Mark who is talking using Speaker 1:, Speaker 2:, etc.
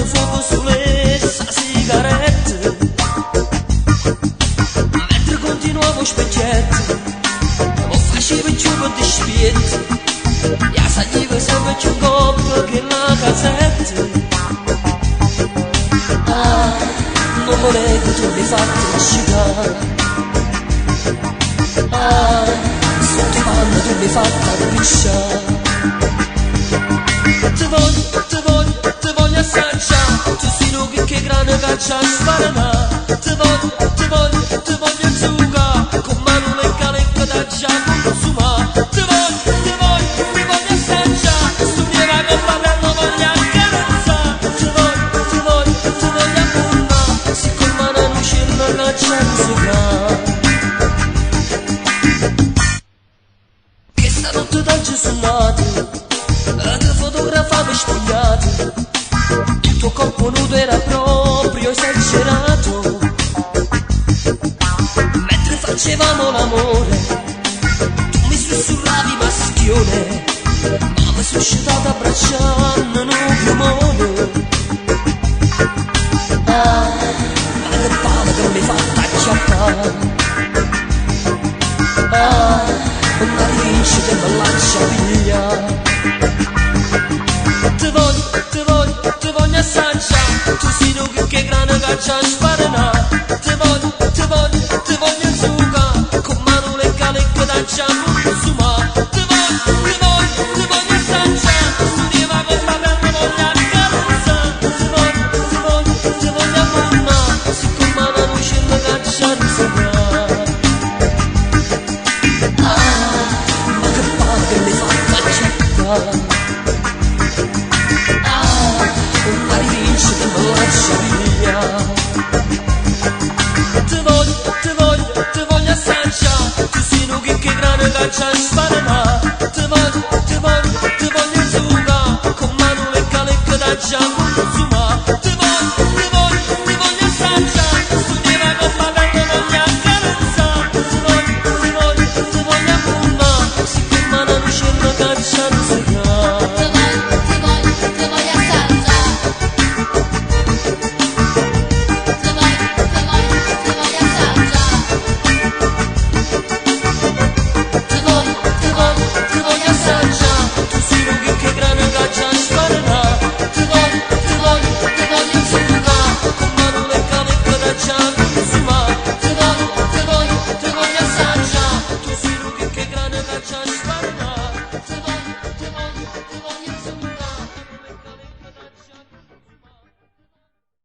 Speaker 1: fuoco sulle sigarette, mentre continuavo specchietto, o facevo giù per di spietti, e saliva sempre più coppia che la casetta. Ah, non volevo tu mi fatti uscire, ah, sotto mano tu mi fatti pisciare. Te voglio assaggiare, tu sei lui che grande caccia sparana. Te voglio zucca, con mano le calecche da già consuma. Te voglio assaggiare, stu mia che fratello voglio accarezzare. Te voglio appurna, siccome mano non c'è una caccia zucca. Che stanotte d'oggi sono nato, te fotografavo spogliato, il tuo corpo nudo era proprio esagerato. Mentre facevamo l'amore, tu mi sussurravi maschione, ma mi suscitata abbracciando un piumone. Ah, ma che palle che mi fa acchiappare. Ah, una rivincita e mi lascia via. Te voglio assaggiare, tu sei lui che grande caccia sparana. Te voglio zucca, con mano le calecche da già consuma. Te voglio assaggiare, tu diva che fratello voglio accarezzare. Te voglio appurna, siccome mano non c'è una caccia zucca. Ah, ma che palle che mi fa acchiappare. Te voglio assaggiare, tu sei lui che grande caccia sparana.